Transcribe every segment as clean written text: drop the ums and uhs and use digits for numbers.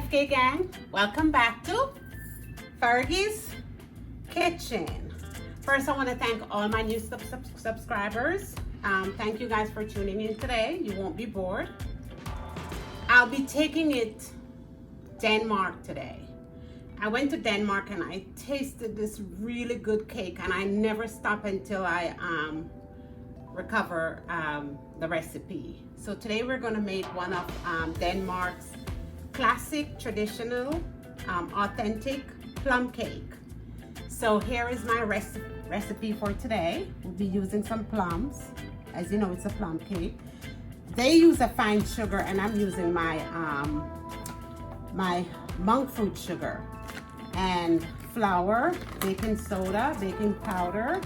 FK gang, welcome back to Fergie's Kitchen. First, I want to thank all my new subscribers. Thank you guys for tuning in today. You won't be bored. I'll be taking it Denmark today. I went to Denmark and I tasted this really good cake, and I never stop until I recover the recipe. So today we're going to make one of Denmark's classic, traditional, authentic plum cake. So here is my recipe for today. We'll be using some plums. As you know, it's a plum cake. They use a fine sugar, and I'm using my my monk fruit sugar. And flour, baking soda, baking powder,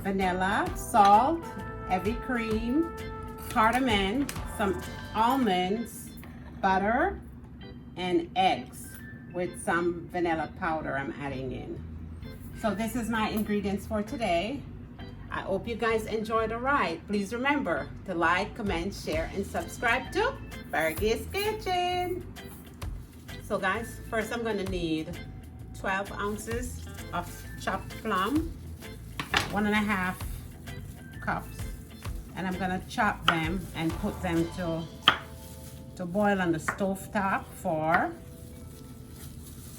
vanilla, salt, heavy cream, cardamom, some almonds, butter, and eggs with some vanilla powder I'm adding in. So this is my ingredients for today. I hope you guys enjoy the ride. Please remember to like, comment, share, and subscribe to Fergie's Kitchen. So guys, first I'm going to need 12 ounces of chopped plum, 1.5 cups, and I'm going to chop them and put them to boil on the stove top for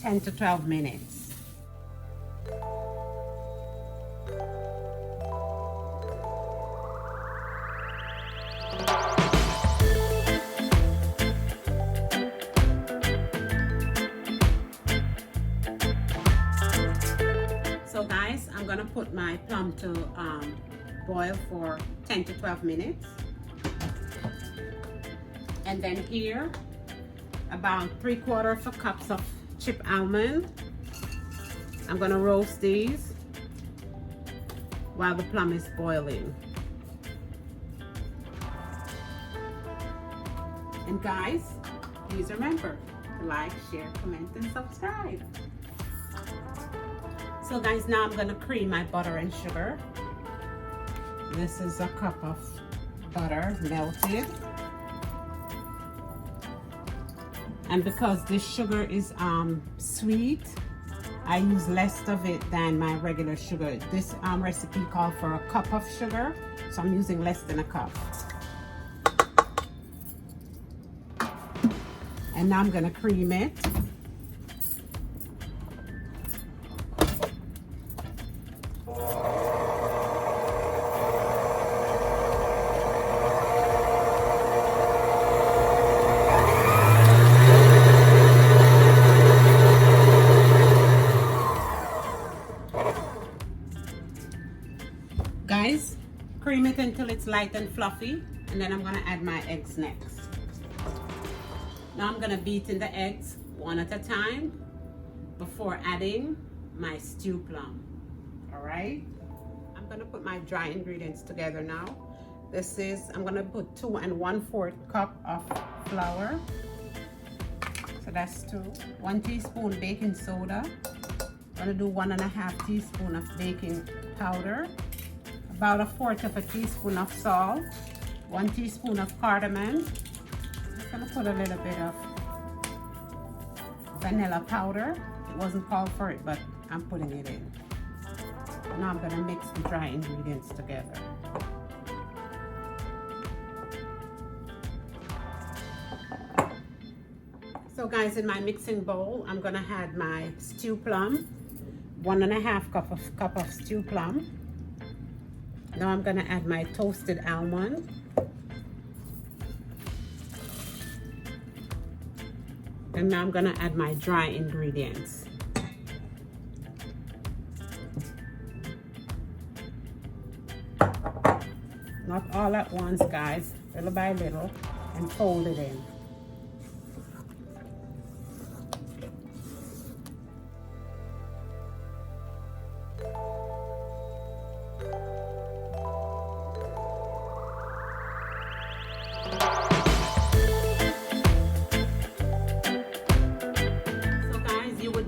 10 to 12 minutes. So guys, I'm gonna put my plum to boil for 10 to 12 minutes. And then here, about 3/4 cups of chipped almond. I'm gonna roast these while the plum is boiling. And guys, please remember to like, share, comment, and subscribe. So guys, now I'm gonna cream my butter and sugar. This is a cup of butter melted. And because this sugar is sweet, I use less of it than my regular sugar. This recipe called for a cup of sugar, so I'm using less than a cup. And now I'm gonna cream it. Guys, cream it until it's light and fluffy, and then I'm gonna add my eggs next. Now I'm gonna beat in the eggs one at a time before adding my stew plum. All right, I'm gonna put my dry ingredients together now. This is, I'm gonna put 2 1/4 cup of flour. So that's 2. 1 teaspoon baking soda. I'm gonna do 1.5 teaspoon of baking powder. About 1/4 teaspoon of salt, 1 teaspoon of cardamom. I'm just gonna put a little bit of vanilla powder. It wasn't called for it, but I'm putting it in. Now I'm gonna mix the dry ingredients together. So guys, in my mixing bowl, I'm gonna add my stew plum, 1.5 cup of stew plum. Now I'm gonna add my toasted almond. And now I'm gonna add my dry ingredients. Not all at once, guys, little by little, and fold it in.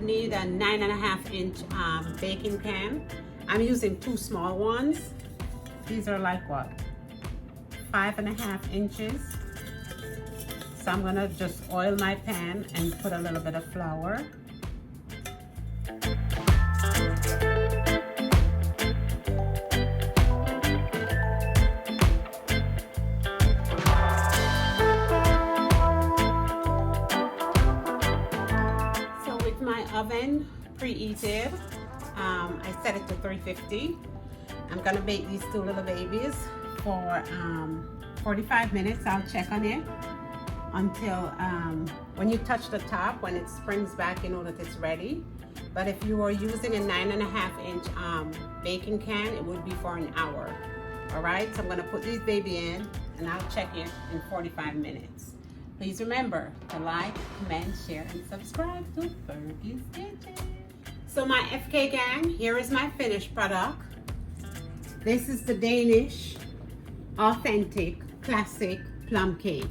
Need a 9.5-inch baking pan. I'm using 2 small ones. These are like what, 5.5 inches. So So I'm gonna just oil my pan and put a little bit of flour. So with my oven preheated, I set it to 350. I'm gonna bake these two little babies for 45 minutes. I'll check on it until when you touch the top, when it springs back, you know that it's ready. But if you are using a 9.5-inch baking can, it would be for an hour. All right, so I'm gonna put these baby in and I'll check it in 45 minutes. Please remember to like, comment, share, and subscribe to Fergie's Kitchen. So my FK gang, here is my finished product. This is the Danish authentic classic plum cake.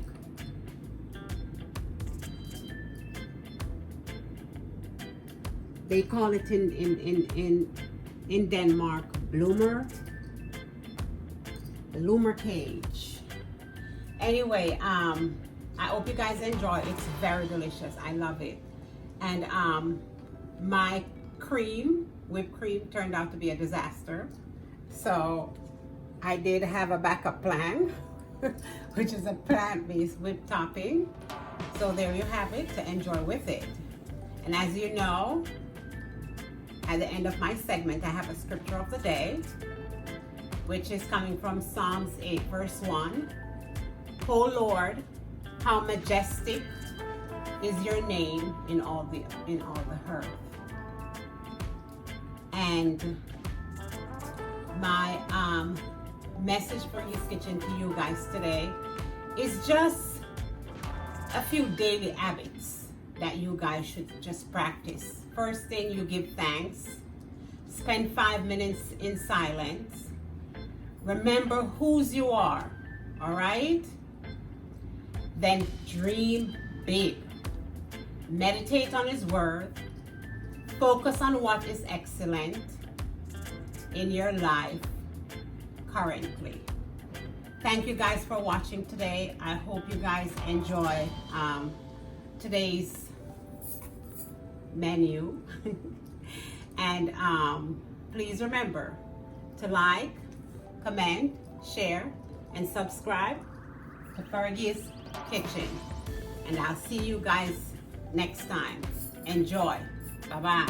They call it in Denmark bloomer cage. Anyway, I hope you guys enjoy. It's very delicious. I love it. And my whipped cream turned out to be a disaster. So I did have a backup plan, which is a plant-based whipped topping. So there you have it to enjoy with it. And as you know, at the end of my segment, I have a scripture of the day, which is coming from Psalms 8, verse 1. O Lord, how majestic is your name in all the earth. And my message for his kitchen to you guys today is just a few daily habits that you guys should just practice. First thing, you give thanks. Spend 5 minutes in silence. Remember whose you are, all right? Then dream big. Meditate on his word. Focus on what is excellent in your life currently. Thank you guys for watching today. I hope you guys enjoy today's menu. And please remember to like, comment, share, and subscribe to Fergie's Kitchen. And I'll see you guys next time. Enjoy. Bye-bye.